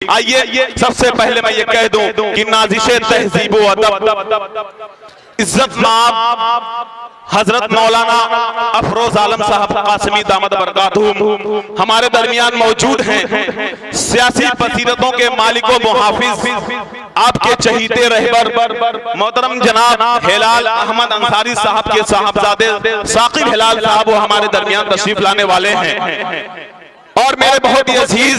آئیے سب سے پہلے میں یہ کہہ دوں کہ نازش تہذیب و ادب عزت مآب حضرت مولانا افروز عالم صاحب قاسمی دامت برکاتہم ہمارے درمیان موجود ہیں۔ سیاسی بصیرتوں کے مالک و محافظ آپ کے چہیتے رہبر محترم جناب ہلال احمد انصاری صاحب کے صاحبزادے ثاقب ہلال صاحب وہ ہمارے درمیان تشریف لانے والے ہیں، اور میرے بہت ہی عزیز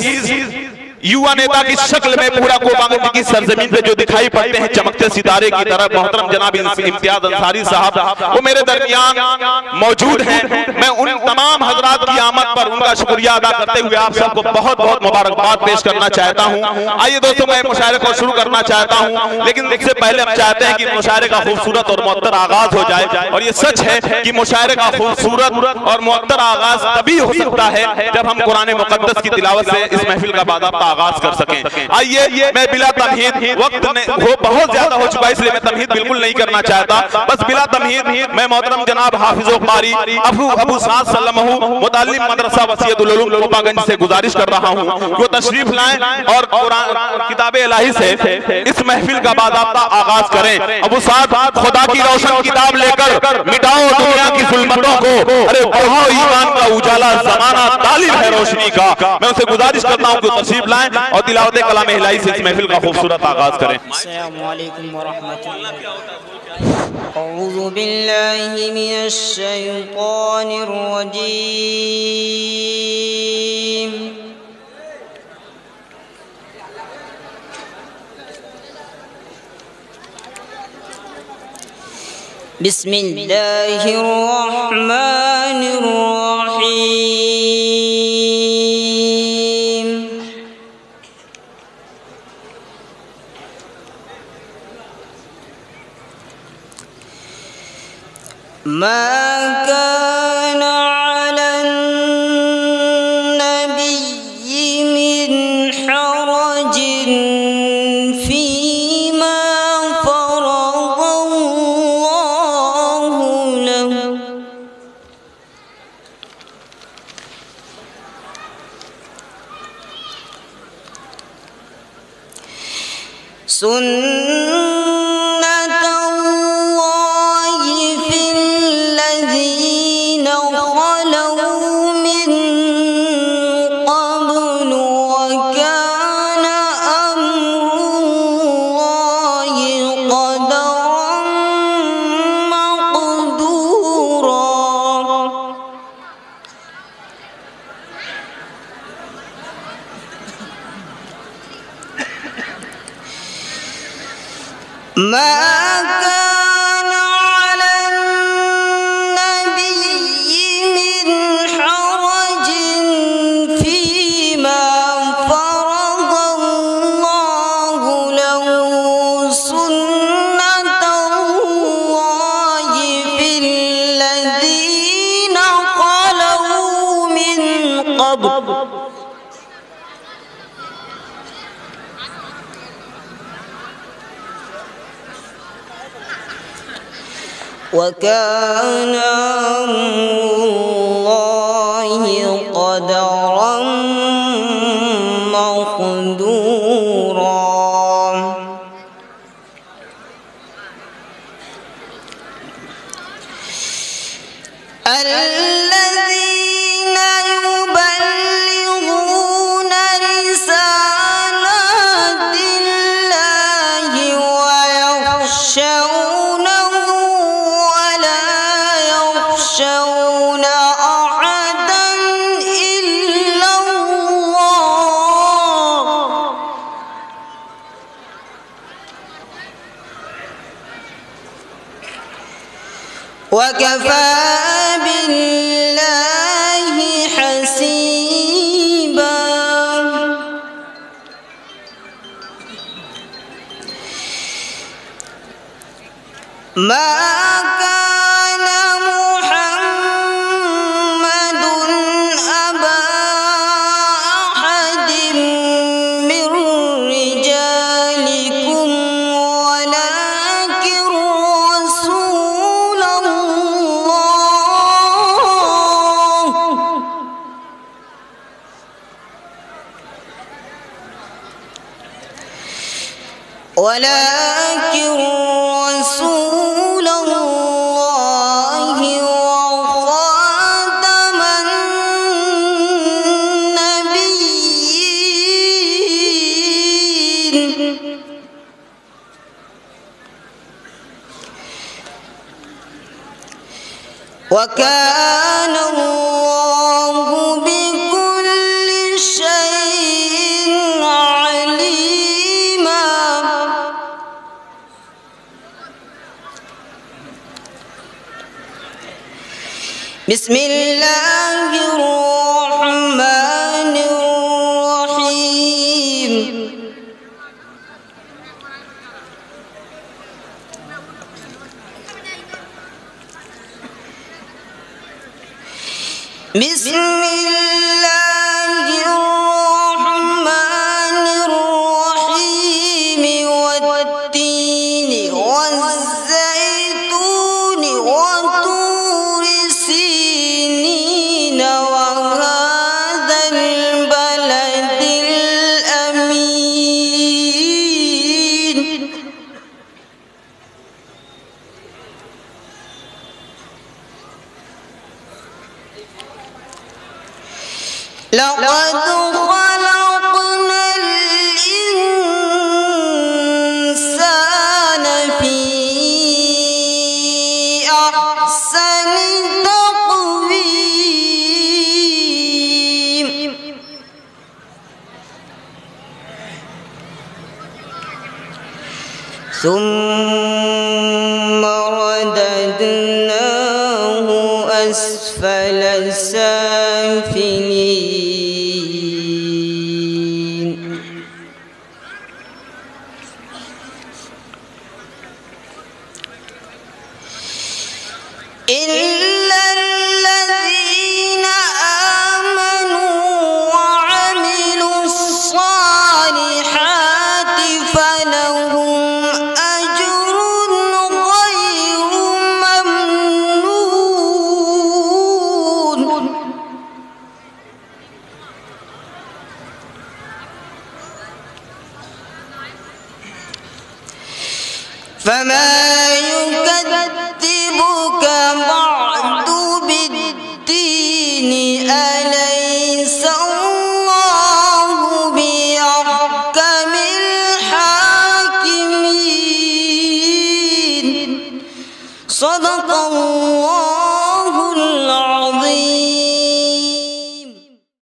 یووا نیتا کی شکل میں پورا کوبانگی کی سرزمین پہ جو دکھائی پڑتے ہیں چمکتے ستارے کی طرح محترم جناب امتیاز انصاری صاحب وہ میرے درمیان موجود ہیں۔ میں ان تمام حضرات کی آمد پر ان کا شکریہ ادا کرتے ہوئے آپ سب کو بہت بہت مبارکباد پیش کرنا چاہتا ہوں۔ آئیے دوستوں میں مشاعرے کو شروع کرنا چاہتا ہوں، لیکن اس سے پہلے ہم چاہتے ہیں کہ مشاعرے کا خوبصورت اور معطر آغاز ہو جائے، اور یہ سچ ہے کہ مشاعرے کا خوبصورت اور معطر آغاز تبھی ہو سکتا ہے جب ہم قرآن مقدس کی تلاوت سے اس محفل کا باضابطہ آغاز کر سکیں۔ آئیے میں بلا تمہید، وقت بہت زیادہ ہو چکا ہے اس لیے میں تمہید بالکل نہیں کرنا چاہتا، بس بلا تمہید میں محترم جناب حافظ و قاری ابو سعد سلمہ متعلم مدرسہ وسیعت العلوم کوپا گنج سے گزارش کر رہا ہوں وہ تشریف لائیں اور کتاب الہی سے اس محفل کا باضابطہ آغاز کریں۔ ابو سعد خدا کی روشن کتاب لے کر مٹاؤ دنیا کی ظلمتوں کو، ارے بڑھاؤ ایمان کا اجالا، زمانہ طالب ہے روشنی کا۔ میں اسے گزارش کرتا ہوں کہ تشریف لائیں اور تلاوت کلام الہی سے اس محفل کا خوبصورت آغاز کریں۔ السلام علیکم ورحمۃ اللہ۔ اعوذ باللہ من الشیطان الرجیم۔ بسم اللہ الرحمن الرحیم۔ ما كان على النبي من حرج فيما فرض الله له ما كان على النبي من حرج فيما فرض الله له سنة الله في الذين خلوا من قبل وَكَانَ اللَّهِ قَدَرًا مَقْدُورًا۔ الَّذِينَ يُبَلِّغُونَ رِسَالَاتِ اللَّهِ وَيَخْشَوْنَهُ يخشون أحدا إلا الله وكفى بالله حسيبا۔ ما كان محمد أبا أحد من رجالكم ولكن رسول الله ولكن رسول الله وخاتم النبيين وكان الله بكل شيء عليما. بسم الله الرحمن الرحيم. بسم الله الرحمن الرحيم. والتين والزيتون وطور سينين وهذا البلد الأمين. لقد خلقنا الإنسان في أحسن تقويم. ثم رددناه أسفل سافلين. إلا الذين آمنوا وعملوا الصالحات فلهم أجر غير ممنون. فما